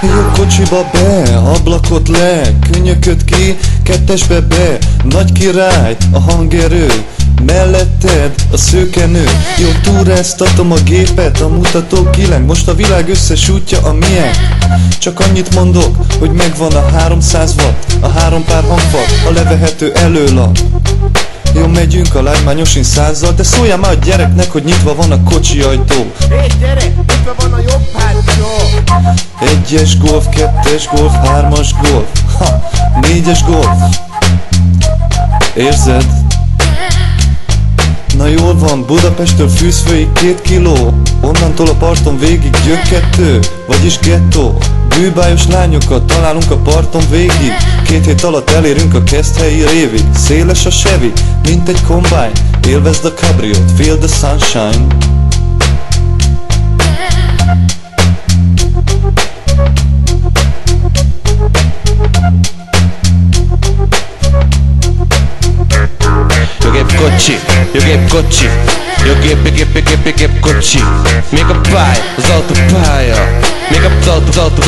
Jó kocsiba be, ablakot le, könnyököt ki, kettesbe be, nagy király, a hangerő, melletted a szőkenő. Jó, túráztatom a gépet, a mutató kileng, most a világ összes útja a miénk. Csak annyit mondok, hogy megvan a 300 watt, a 3 pár hangfal, a levehető előlap. Jó, megyünk a lágymányosin 100-zal, de szóljál már a gyereknek, hogy nyitva van a kocsi ajtó. Hé gyerek, nyitva van a jobb hátsó. 1-es Golf, 2-es Golf, 3-as Golf, 4-es Golf. Érzed? Na jól van, Budapesttől Fűzfőig 2 kiló, onnantól a parton végig Gyökkettő, vagyis gettó. Bűbájos lányokat találunk a parton végig, 2 hét alatt elérünk a Keszthelyi révig. Széles a Chevy, mint egy kombány, élvezd a cabriót, feel the sunshine. Jogép kocsi, jogép kocsi, jogép kocsi. Még a pálya, az autópálya, még az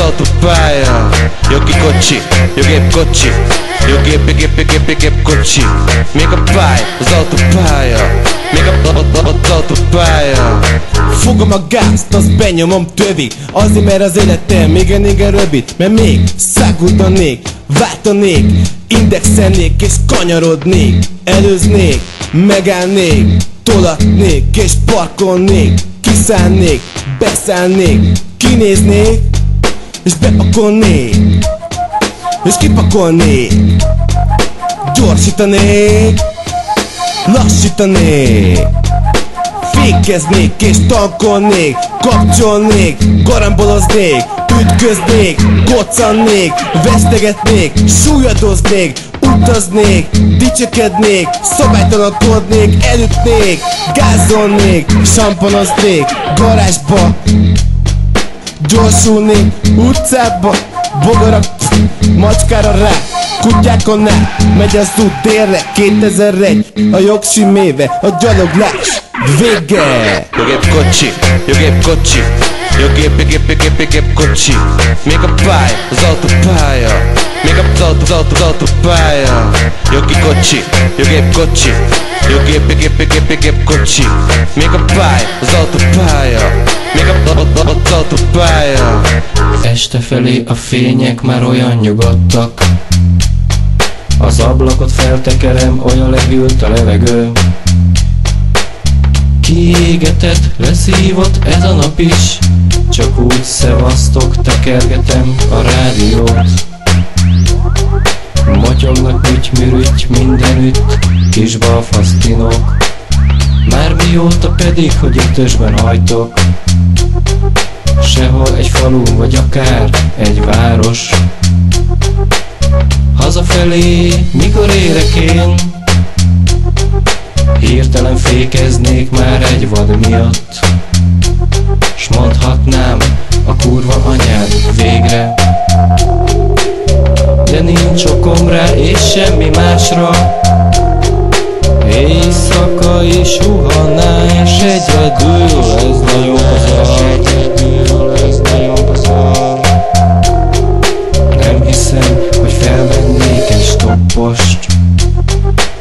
autópálya. Jogi kocsi, jogép kocsi, jogép kocsi. Még a pálya, az autópálya, még az autópálya. Fogom a gázt, azt benyomom tövig, azért mert az életem igen rövid. Mert még száguldanék, váltanék, indexelnék és kanyarodnék. Előznék, megállnék, tolatnék és parkolnék. Kiszállnék, beszállnék, kinéznék és bepakolnék és kipakolnék. Gyorsítanék, lassítanék, fékeznék és tankolnék, kapcsolnék, garamboloznék, ütköznék, koccannék, vesztegetnék, súlyadoznék, utaznék, dicsekednék, szabálytalankodnék, elütnék, gázolnék, sampanoznék, garázsba, gyorsulnék, utcába, bogarak, macskára rá, kutyákon át, megy az út délre, 2001, a jogsiméve, a gyaloglás, vége! Jogép kocsi, jogép kocsi, jogép kocsi. Még a pálya, az autópálya, még az autópálya. Jogi kocsi, jogép kocsi, jogép kocsi. Még a pálya, az autópálya, még az autópálya. Este felé a fények már olyan nyugodtak, az ablakot feltekerem, olyan lehűlt a levegő. Kiégetett, leszívott ez a nap is, csak úgy szevasztok, tekergetem a rádiót. Motyognak mürügy mindenütt, kis balfasztinok. Már mióta pedig, hogy ötösben hajtok, sehol egy falu, vagy akár egy város. Hazafelé, mikor érek én, hirtelen fékeznék már egy vad miatt, s mondhatnám a kurva anyád végre. De nincs okom rá és semmi másra, éjszakai suhanás egyedül, ez nagyon bazar. Nem hiszem, hogy felvennék egy stoppost,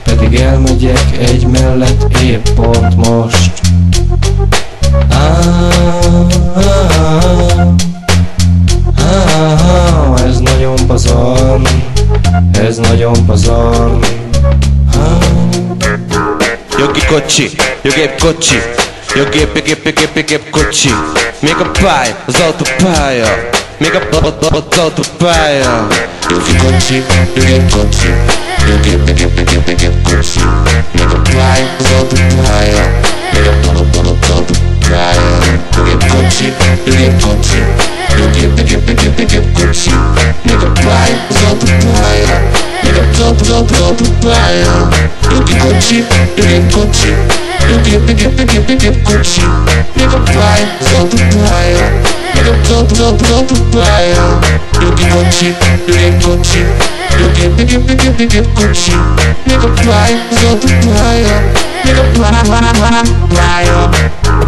pedig elmegyek egy mellett épp pont most. Ez nagyon bazar, ez nagyon bazar. Jogi kocsi, jogép kocsi, jogép kocsi. Még a pálya, az autópálya, még az autópálya. Jogi kocsi, jogép kocsi, jogép kocsi. Még a pálya, az autópálya, még az autópálya. Jogép kocsi, jogép kocsi, jogép kocsi. Még a pálya, az autópálya, még az autópálya. Jogi kocsi, jogép kocsi, gép kocsi, még a pálya, az autópálya, még a autópálya. Jogi kocsi, gép kocsi, gép kocsi, még a pálya, az autópálya, még a pálya.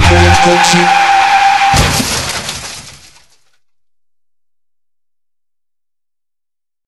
Gép kocsi.